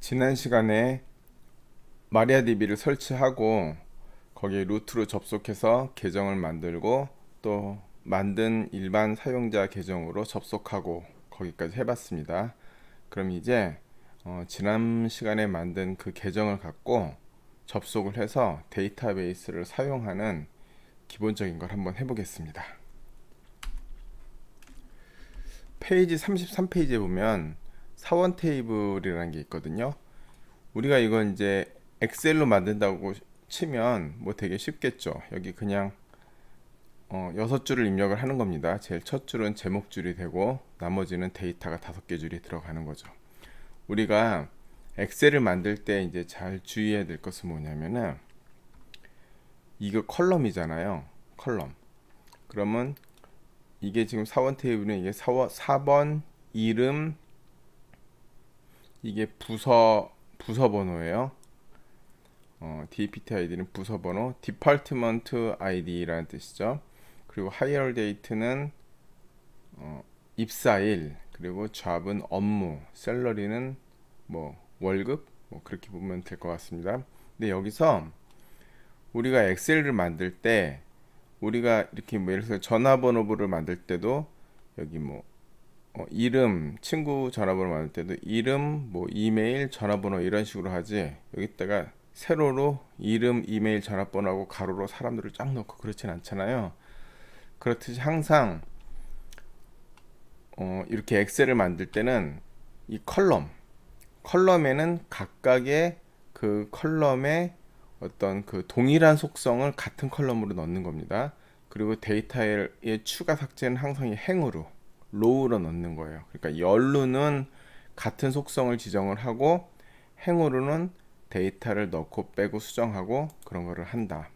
지난 시간에 마리아DB를 설치하고 거기에 루트로 접속해서 계정을 만들고 또 만든 일반 사용자 계정으로 접속하고 거기까지 해봤습니다. 그럼 이제 지난 시간에 만든 그 계정을 갖고 접속을 해서 데이터베이스를 사용하는 기본적인 걸 한번 해보겠습니다. 페이지 33페이지에 보면 사원 테이블이라는 게 있거든요. 우리가 이건 이제 엑셀로 만든다고 치면 뭐 되게 쉽겠죠. 여기 그냥 6줄을 입력을 하는 겁니다. 제일 첫 줄은 제목 줄이 되고 나머지는 데이터가 5개 줄이 들어가는 거죠. 우리가 엑셀을 만들 때 이제 잘 주의해야 될 것은 뭐냐면은 이거 컬럼이잖아요. 컬럼. 그러면 이게 지금 사원 테이블은 이게 사번 이름, 이게 부서 번호예요. DPT 아이디는 부서 번호, 디파트먼트 아이디라는 뜻이죠. 그리고 하이어 데이트는 입사일, 그리고 잡은 업무, 셀러리는 뭐 월급, 뭐 그렇게 보면 될 것 같습니다. 근데 여기서 우리가 엑셀을 만들 때 우리가 이렇게 뭐 예를 들어서 전화번호부를 만들 때도 여기 뭐 이름, 친구 전화번호 만들 때도 이름, 뭐 이메일, 전화번호 이런 식으로 하지, 여기다가 세로로 이름, 이메일, 전화번호하고 가로로 사람들을 쫙 넣고 그렇진 않잖아요. 그렇듯이 항상 이렇게 엑셀을 만들 때는 이 컬럼에는 각각의 그 컬럼의 어떤 그 동일한 속성을 같은 컬럼으로 넣는 겁니다. 그리고 데이터의 추가 삭제는 항상 이 행으로 로우로 넣는 거예요. 그러니까 열로는 같은 속성을 지정을 하고 행으로는 데이터를 넣고 빼고 수정하고 그런 거를 한다.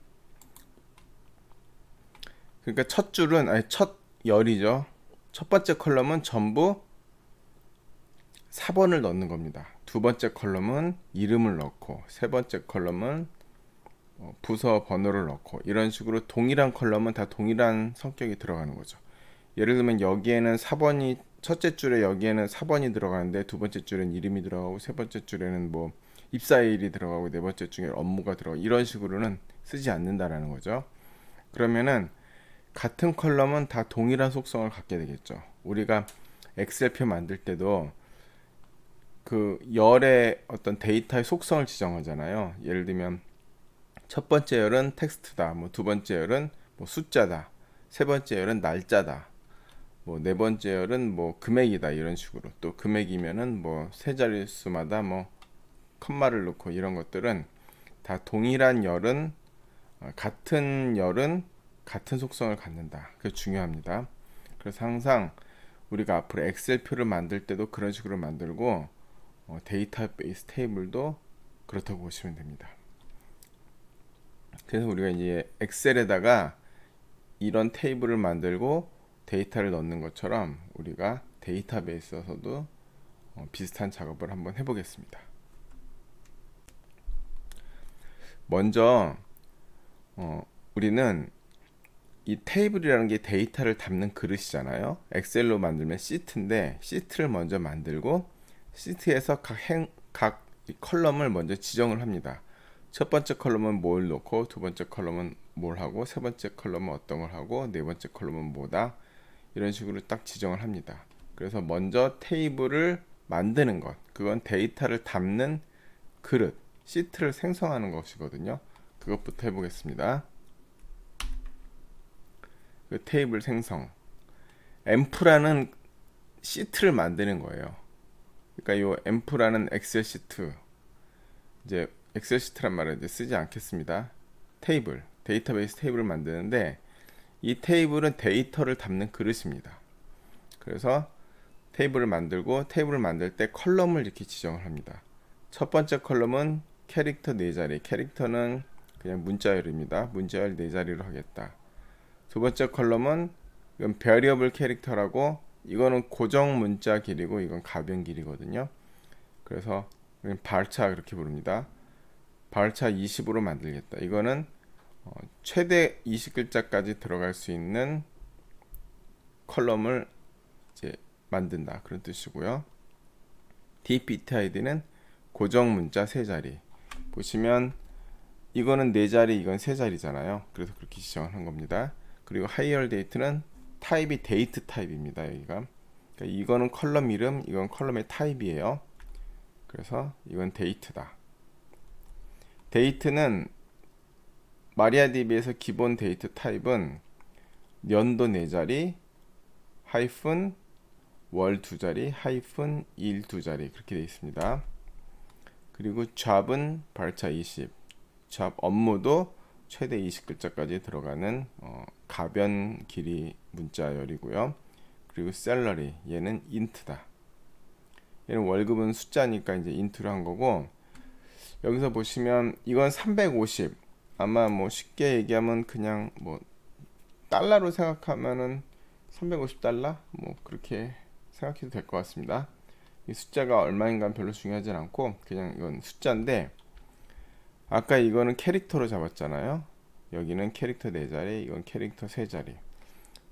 그러니까 첫 줄은 첫 열이죠. 첫 번째 컬럼은 전부 4번을 넣는 겁니다. 두 번째 컬럼은 이름을 넣고, 세 번째 컬럼은 부서 번호를 넣고, 이런 식으로 동일한 컬럼은 다 동일한 성격이 들어가는 거죠. 예를 들면 여기에는 4번이 첫째 줄에 여기에는 4번이 들어가는데 두 번째 줄에는 이름이 들어가고 세 번째 줄에는 뭐 입사일이 들어가고 네 번째 줄에 업무가 들어가고 이런 식으로는 쓰지 않는다라는 거죠. 그러면은 같은 컬럼은 다 동일한 속성을 갖게 되겠죠. 우리가 엑셀표 만들 때도 그 열의 어떤 데이터의 속성을 지정하잖아요. 예를 들면 첫 번째 열은 텍스트다, 뭐 두 번째 열은 뭐 숫자다, 세 번째 열은 날짜다, 뭐 네 번째 열은 뭐 금액이다, 이런 식으로. 또 금액이면은 뭐 세 자릿수마다 뭐 컴마를 넣고, 이런 것들은 다 동일한 열은 같은 열은 같은 속성을 갖는다. 그게 중요합니다. 그래서 항상 우리가 앞으로 엑셀표를 만들 때도 그런 식으로 만들고 데이터베이스 테이블도 그렇다고 보시면 됩니다. 그래서 우리가 이제 엑셀에다가 이런 테이블을 만들고 데이터를 넣는 것처럼 우리가 데이터베이스에서도 비슷한 작업을 한번 해보겠습니다. 먼저 우리는 이 테이블이라는 게 데이터를 담는 그릇이잖아요. 엑셀로 만들면 시트인데 시트를 먼저 만들고 시트에서 각 컬럼을 먼저 지정을 합니다. 첫 번째 컬럼은 뭘 놓고, 두 번째 컬럼은 뭘 하고, 세 번째 컬럼은 어떤 걸 하고, 네 번째 컬럼은 뭐다, 이런 식으로 딱 지정을 합니다. 그래서 먼저 테이블을 만드는 것, 그건 데이터를 담는 그릇, 시트를 생성하는 것이거든요. 그것부터 해보겠습니다. 그 테이블 생성, 앰프라는 시트를 만드는 거예요. 그러니까 요 앰프라는 엑셀 시트, 이제 엑셀 시트란 말을 이제 쓰지 않겠습니다. 테이블, 데이터베이스 테이블을 만드는데 이 테이블은 데이터를 담는 그릇입니다. 그래서 테이블을 만들고, 테이블을 만들 때 컬럼을 이렇게 지정을 합니다. 첫 번째 컬럼은 캐릭터 4자리, 캐릭터는 그냥 문자열입니다. 문자열 4자리로 하겠다. 두 번째 컬럼은 이건 베리어블 캐릭터라고, 이거는 고정 문자 길이고 이건 가변 길이거든요. 그래서 발차 그렇게 부릅니다. 발차 20으로 만들겠다. 이거는 최대 20글자까지 들어갈 수 있는 컬럼을 이제 만든다, 그런 뜻이고요. DPT 아이디는 고정 문자 세 자리. 보시면 이거는 네 자리, 이건 세 자리잖아요. 그래서 그렇게 지정을 한 겁니다. 그리고 higher date는 타입이 데이트 타입입니다. 여기가. 그러니까 이거는 컬럼 이름, 이건 컬럼의 타입이에요. 그래서 이건 데이트다. 데이트는 마리아DB에서 기본 데이트 타입은 연도 4자리, 하이픈 월 2자리, 하이픈 일 2자리 그렇게 되어 있습니다. 그리고 job은 발차 20, job 업무도 최대 20글자까지 들어가는 가변 길이 문자열이고요. 그리고 salary 얘는 int다. 얘는 월급은 숫자니까 이제 int로 한 거고, 여기서 보시면 이건 350, 아마 뭐 쉽게 얘기하면 그냥 뭐 달러로 생각하면은 350달러 뭐 그렇게 생각해도 될 것 같습니다. 이 숫자가 얼마인가 별로 중요하진 않고 그냥 이건 숫자인데, 아까 이거는 캐릭터로 잡았잖아요. 여기는 캐릭터 4자리, 이건 캐릭터 3자리.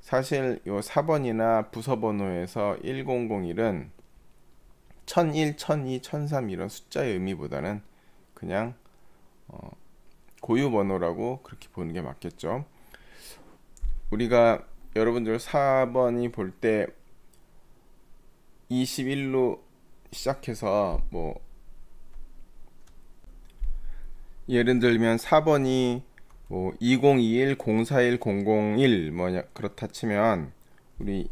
사실 요 4번이나 부서 번호에서 1001은 1001, 1002, 1003 이런 숫자의 의미보다는 그냥 고유 번호라고 그렇게 보는 게 맞겠죠. 우리가 여러분들 4번이 볼 때 21로 시작해서 뭐 예를 들면 4번이 뭐 2021, 041, 001 뭐냐 그렇다 치면 우리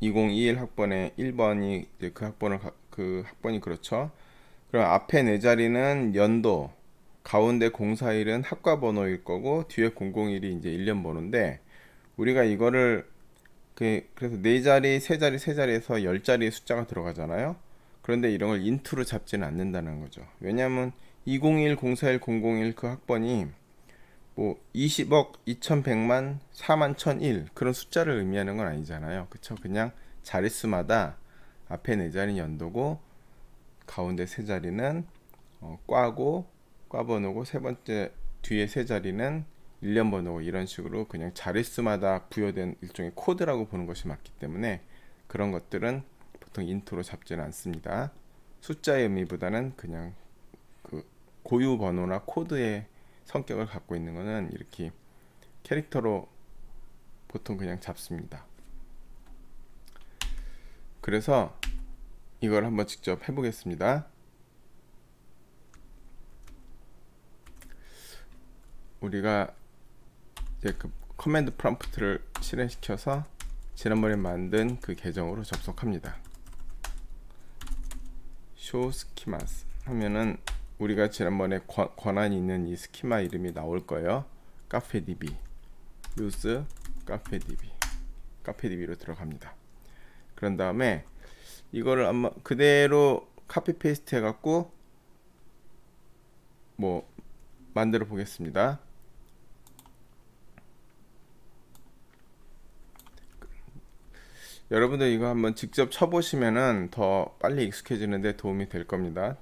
2021 학번에 1번이 이제 그 학번이 그렇죠. 그럼 앞에 4자리는 연도, 가운데 041은 학과 번호일 거고 뒤에 001이 이제 1년 번호인데, 우리가 이거를 그래서 4자리, 3자리, 3자리에서 10자리의 숫자가 들어가잖아요. 그런데 이런 걸 인트로 잡지는 않는다는 거죠. 왜냐하면 201, 041, 001 그 학번이 뭐 20억, 2100만, 4만 1001 그런 숫자를 의미하는 건 아니잖아요. 그쵸? 그냥 자릿수마다 앞에 4자리는 연도고 가운데 3자리는 과고 과 번호고 세 번째 뒤에 3자리는 1년 번호고, 이런 식으로 그냥 자릿수마다 부여된 일종의 코드라고 보는 것이 맞기 때문에 그런 것들은 보통 인트로 잡지는 않습니다. 숫자의 의미보다는 그냥 그 고유 번호나 코드의 성격을 갖고 있는 거는 이렇게 캐릭터로 보통 그냥 잡습니다. 그래서 이걸 한번 직접 해보겠습니다. 우리가 이제 그 커맨드 프롬프트를 실행시켜서 지난번에 만든 그 계정으로 접속합니다. show schemas 하면은 우리가 지난번에 권한이 있는 이 스키마 이름이 나올 거예요. 카페DB use 카페DB로 들어갑니다. 그런 다음에 이거를 아마 그대로 카피 페이스트 해갖고 뭐 만들어 보겠습니다. 여러분들 이거 한번 직접 쳐보시면은 더 빨리 익숙해지는데 도움이 될 겁니다.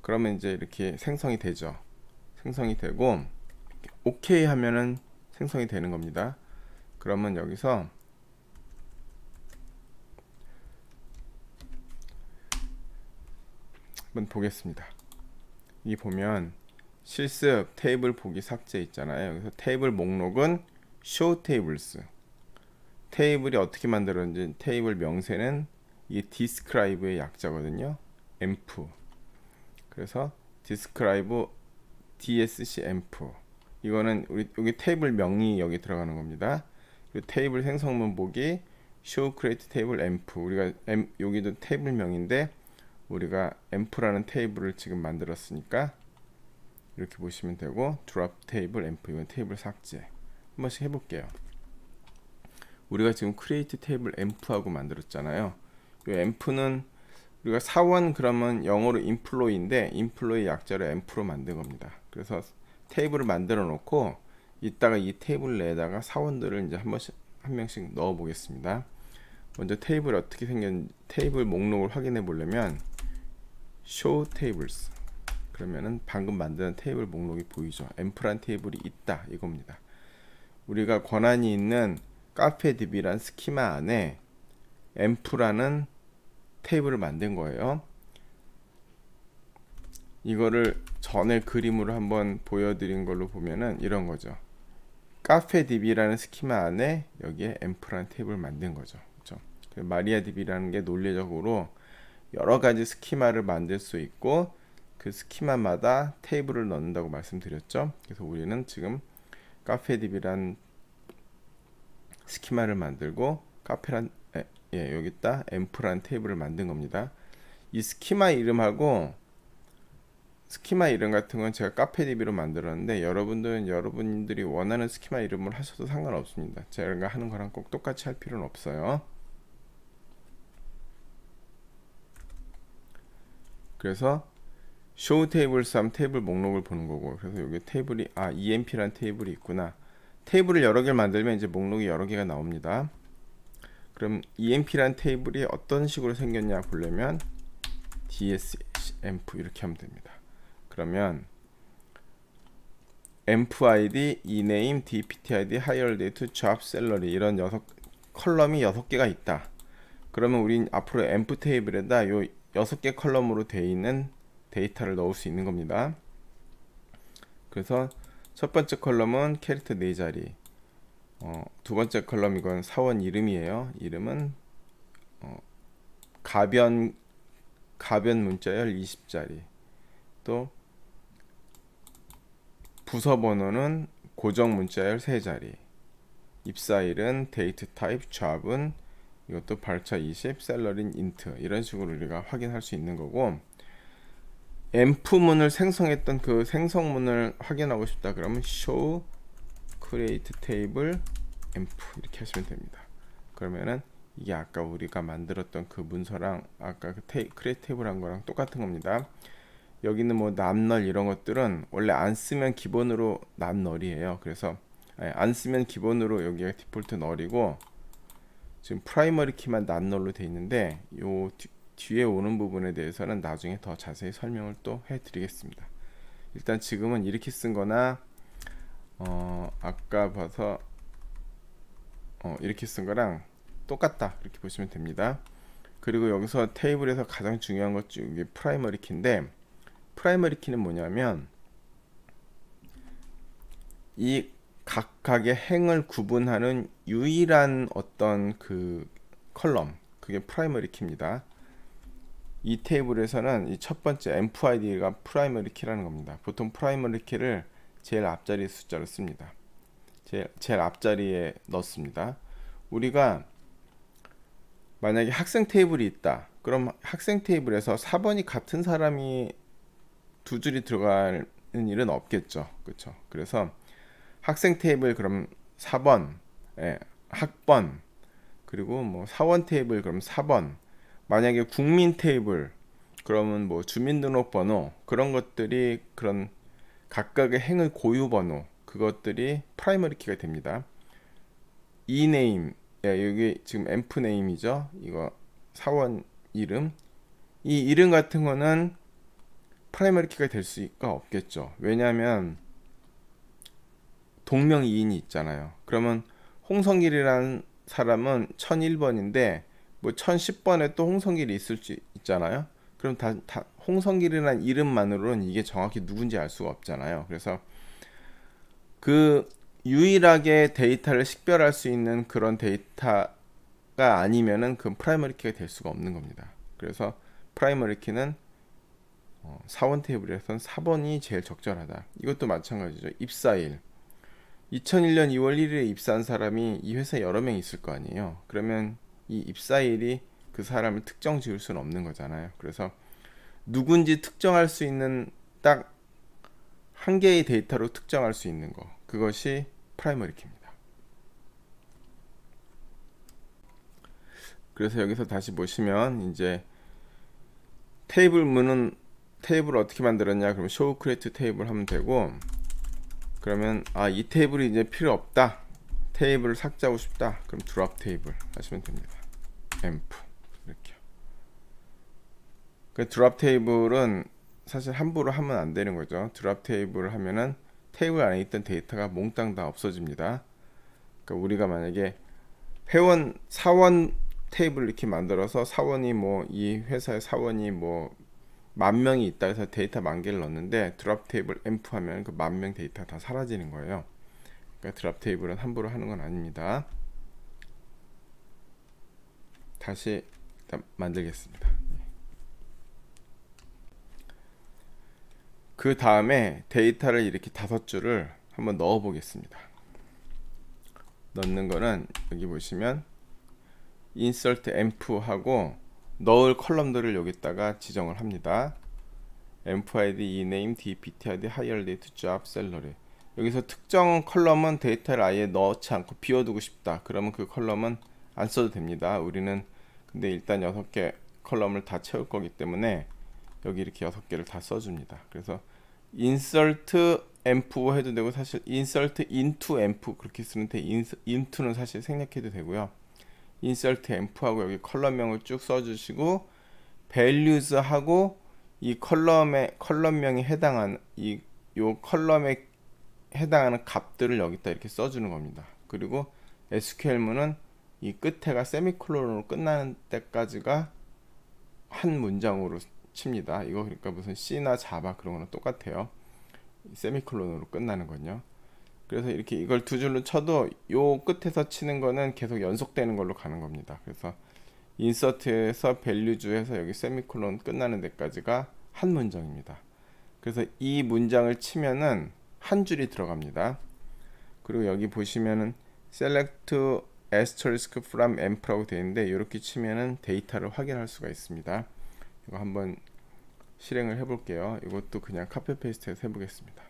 그러면 이제 이렇게 생성이 되죠. 생성이 되고 OK 하면은 생성이 되는 겁니다. 그러면 여기서 한번 보겠습니다. 이 보면 실습 테이블 보기 삭제 있잖아요. 그래서 테이블 목록은 show tables, 테이블이 어떻게 만들었는지 테이블 명세는 이 describe의 약자거든요. env. 그래서 describe dsc-env, 이거는 우리 여기 테이블 명이 여기 들어가는 겁니다. 그리고 테이블 생성문 보기 show create table env, 우리가 여기도 테이블 명인데 우리가 env라는 테이블을 지금 만들었으니까 이렇게 보시면 되고, drop table env, 이건 테이블 삭제. 한 번씩 해볼게요. 우리가 지금 create table env하고 만들었잖아요. 이 env는 우리가 사원 그러면 영어로 employee인데 employee 약자로 env로 만든 겁니다. 그래서 테이블을 만들어 놓고 이따가 이 테이블 내에다가 사원들을 이제 한 명씩 넣어 보겠습니다. 먼저 테이블이 어떻게 생겼는지 테이블 목록을 확인해 보려면 show tables 그러면은 방금 만든 테이블 목록이 보이죠. env란 테이블이 있다 이겁니다. 우리가 권한이 있는 카페DB란 스키마 안에 env라는 테이블을 만든 거예요. 이거를 전에 그림으로 한번 보여드린 걸로 보면은 이런 거죠. 카페DB라는 스키마 안에 여기에 앰프라는 테이블을 만든 거죠. 그렇죠? 마리아DB라는 게 논리적으로 여러 가지 스키마를 만들 수 있고 그 스키마마다 테이블을 넣는다고 말씀드렸죠. 그래서 우리는 지금 카페DB란 스키마를 만들고 카페란 여기다 앰프란 테이블을 만든 겁니다. 이 스키마 이름하고 스키마 이름 같은 건 제가 카페DB로 만들었는데 여러분들은 여러분들이 원하는 스키마 이름을 하셔도 상관없습니다. 제가 하는 거랑 꼭 똑같이 할 필요는 없어요. 그래서 show tables 하면 테이블 목록을 보는 거고, 그래서 여기 테이블이 EMP라는 테이블이 있구나. 테이블을 여러 개를 만들면 이제 목록이 여러 개가 나옵니다. 그럼 EMP라는 테이블이 어떤 식으로 생겼냐 보려면 ds-emp 이렇게 하면 됩니다. 그러면 emp id, ename, dpt id, hire date, job, salary 이런 컬럼이 6개가 있다. 그러면 우린 앞으로 emp 테이블에다 요 6개 컬럼으로 되어 있는 데이터를 넣을 수 있는 겁니다. 그래서 첫 번째 컬럼은 캐릭터 4자리, 두 번째 컬럼 이건 사원 이름이에요. 이름은 가변 문자열 20자리, 또 부서 번호는 고정 문자열 3자리, 입사일은 데이트 타입, 잡은 이것도 발차 20, 셀러리는 인트, 이런 식으로 우리가 확인할 수 있는 거고, 앰프문을 생성했던 그 생성문을 확인하고 싶다 그러면 show create table 앰프 이렇게 하시면 됩니다. 그러면은 이게 아까 우리가 만들었던 그 문서랑 아까 그 create table 한 거랑 똑같은 겁니다. 여기는 뭐 남널 이런 것들은 원래 안 쓰면 기본으로 남널이에요. 그래서 안 쓰면 기본으로 여기가 디폴트 널이고, 지금 프라이머리 키만 남널로 돼 있는데 요 뒤에 오는 부분에 대해서는 나중에 더 자세히 설명을 또 해드리겠습니다. 일단 지금은 이렇게 쓴 거나 아까 봐서 이렇게 쓴 거랑 똑같다 이렇게 보시면 됩니다. 그리고 여기서 테이블에서 가장 중요한 것 중에 프라이머리 키인데, 프라이머리 키는 뭐냐면 이 각각의 행을 구분하는 유일한 어떤 그 컬럼, 그게 프라이머리 키입니다. 이 테이블에서는 이 첫 번째 앰프 아이디가 프라이머리 키라는 겁니다. 보통 프라이머리 키를 제일 앞자리 숫자로 씁니다. 제일 앞자리에 넣습니다. 우리가 만약에 학생 테이블이 있다. 그럼 학생 테이블에서 4번이 같은 사람이 두 줄이 들어가는 일은 없겠죠. 그렇죠? 그래서 학생 테이블 그럼 4번, 학번, 그리고 뭐 사원 테이블 그럼 4번, 만약에 국민 테이블 그러면 뭐 주민등록번호 그런 것들이 그런 각각의 행의 고유 번호 그것들이 프라이머리 키가 됩니다. 이 네임, 여기 지금 앰프 네임이죠. 이거 사원 이름, 이 이름 같은 거는 프라이머리 키가 될 수가 없겠죠. 왜냐하면 동명이인이 있잖아요. 그러면 홍성길이라는 사람은 1001번인데 뭐 1010번에 또 홍성길이 있을 수 있잖아요. 그럼 다 홍성길이라는 이름만으로는 이게 정확히 누군지 알 수가 없잖아요. 그래서 그 유일하게 데이터를 식별할 수 있는 그런 데이터가 아니면은 그 프라이머리 키가 될 수가 없는 겁니다. 그래서 프라이머리 키는 사원 테이블에서는 4번이 제일 적절하다. 이것도 마찬가지죠. 입사일, 2001년 2월 1일에 입사한 사람이 이 회사에 여러 명 있을 거 아니에요. 그러면 이 입사일이 그 사람을 특정 지을 수는 없는 거잖아요. 그래서 누군지 특정할 수 있는 딱 한 개의 데이터로 특정할 수 있는 거, 그것이 프라이머리 키입니다. 그래서 여기서 다시 보시면 이제 테이블문은 테이블을 어떻게 만들었냐, 그러면 show create 테이블 하면 되고, 그러면 이 테이블이 이제 필요 없다, 테이블을 삭제하고 싶다, 그럼 drop 테이블 하시면 됩니다. 앰프 이렇게. 그 drop 테이블은 사실 함부로 하면 안 되는 거죠. drop 테이블을 하면은 테이블 안에 있던 데이터가 몽땅 다 없어집니다. 그러니까 우리가 만약에 회원 사원 테이블을 이렇게 만들어서 사원이 뭐 이 회사의 사원이 뭐 10,000명이 있다 해서 데이터 10,000개를 넣었는데 드랍 테이블 엠프 하면 그 10,000명 데이터 다 사라지는 거예요. 그러니까 드랍 테이블은 함부로 하는 건 아닙니다. 다시 일단 만들겠습니다. 그 다음에 데이터를 이렇게 5줄을 한번 넣어 보겠습니다. 넣는 거는 여기 보시면 insert env 하고 넣을 컬럼들을 여기다가 지정을 합니다. env id, ename, dpt id, hire date, job, salary. 여기서 특정 컬럼은 데이터를 아예 넣지 않고 비워두고 싶다. 그러면 그 컬럼은 안 써도 됩니다. 우리는 근데 일단 6개 컬럼을 다 채울 거기 때문에 여기 이렇게 6개를 다 써줍니다. 그래서 insert env 해도 되고 사실 insert into env 그렇게 쓰는데 into는 사실 생략해도 되고요. insert env 하고 여기 컬럼명을 쭉 써주시고 values 하고 이 컬럼명에 해당하는 요 컬럼에 해당하는 값들을 여기다 이렇게 써주는 겁니다. 그리고 SQL문은 이 끝에가 세미콜론으로 끝나는 때까지가 한 문장으로 칩니다. 이거 그러니까 무슨 C나 자바 그런 거랑 똑같아요. 세미콜론으로 끝나는 건요. 그래서 이렇게 이걸 2줄로 쳐도 요 끝에서 치는 거는 계속 연속되는 걸로 가는 겁니다. 그래서 인서트에서 밸류주에서 여기 세미콜론 끝나는 데까지가 한 문장입니다. 그래서 이 문장을 치면은 한 줄이 들어갑니다. 그리고 여기 보시면은 select asterisk from env라고 되어 있는데 이렇게 치면은 데이터를 확인할 수가 있습니다. 이거 한번 실행을 해 볼게요. 이것도 그냥 카피 페이스트해서 해 보겠습니다.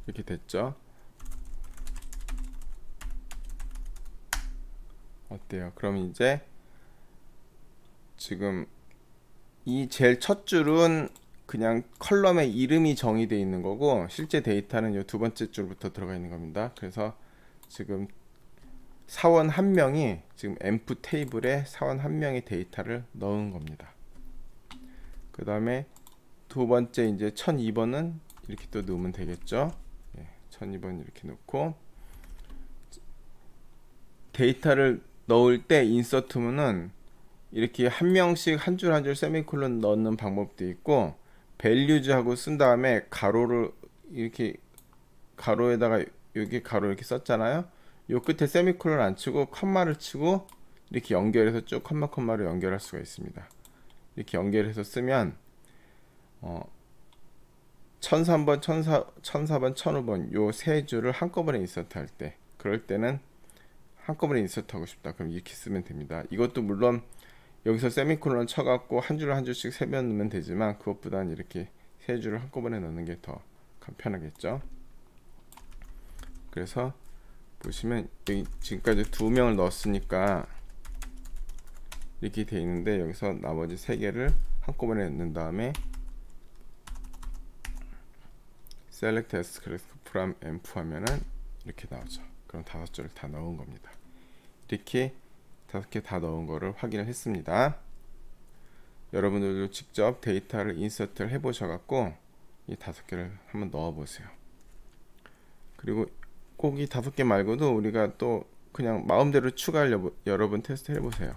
이렇게 됐죠? 어때요? 그럼 이제 지금 이 제일 첫 줄은 그냥 컬럼의 이름이 정의되어 있는 거고 실제 데이터는 이 2번째 줄부터 들어가 있는 겁니다. 그래서 지금 사원 한 명이 지금 env 테이블에 사원 한 명의 데이터를 넣은 겁니다. 그 다음에 두 번째 이제 1002번은 이렇게 또 넣으면 되겠죠. 1002번 이렇게 넣고 데이터를 넣을 때 인서트문은 이렇게 한 명씩 한 줄 한 줄 세미콜론 넣는 방법도 있고 values 하고 쓴 다음에 가로를 이렇게 가로에다가 여기 가로 이렇게 썼잖아요. 요 끝에 세미콜론 안 치고 컴마를 치고 이렇게 연결해서 쭉 컴마로 연결할 수가 있습니다. 이렇게 연결해서 쓰면 1003번, 1004번, 1005번 요 세 줄을 한꺼번에 인서트 할 때 그럴 때는 한꺼번에 인서트 하고 싶다. 그럼 이렇게 쓰면 됩니다. 이것도 물론 여기서 세미콜론 쳐갖고 한 줄 한 줄씩 세 번 넣으면 되지만 그것보다는 이렇게 세 줄을 한꺼번에 넣는 게 더 편하겠죠. 그래서 보시면 여기 지금까지 2명을 넣었으니까 이렇게 돼 있는데 여기서 나머지 3개를 한꺼번에 넣는 다음에 select asterisk from env 하면은 이렇게 나오죠. 그럼 5줄을 다 넣은 겁니다. 이렇게 5개 다 넣은 거를 확인을 했습니다. 여러분들도 직접 데이터를 인서트를 해 보셔갖고 이 5개를 한번 넣어 보세요. 그리고 꼭 이 5개 말고도 우리가 또 그냥 마음대로 추가할 여러분 테스트 해 보세요.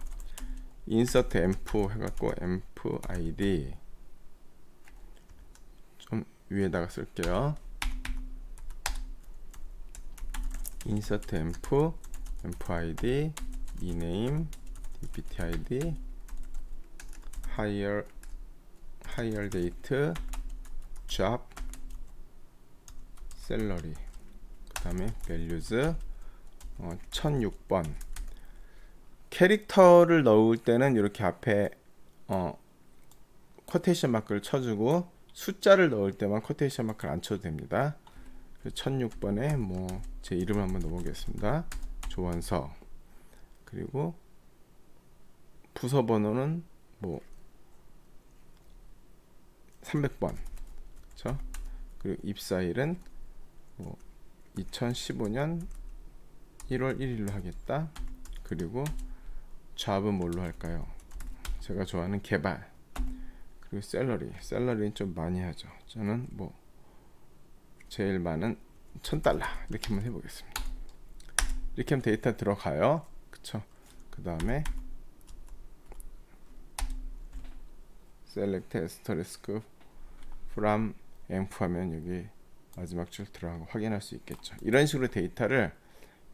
insert env 해갖고 env id 좀 위에다가 쓸게요. insert env id ename dpt id hire date job salary 그 다음에 values 1006번 캐릭터를 넣을 때는 이렇게 앞에 쿼테이션 마크를 쳐주고 숫자를 넣을 때만 쿼테이션 마크를 안 쳐도 됩니다. 1006번에 뭐 제 이름을 한번 넣어보겠습니다. 조원석. 그리고 부서 번호는 뭐 300번. 그렇죠? 그리고 입사일은 뭐 2015년 1월 1일로 하겠다. 그리고 잡은 뭘로 할까요? 제가 좋아하는 개발. 그리고 샐러리는 좀 많이 하죠. 저는 뭐 제일 많은 $1000 이렇게 한번 해보겠습니다. 이렇게 하면 데이터 들어가요. 그쵸? 그 다음에 select asterisk from env 하면 여기 마지막 줄 들어간 거 확인할 수 있겠죠. 이런 식으로 데이터를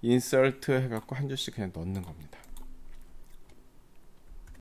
insert 해갖고 한 줄씩 그냥 넣는 겁니다.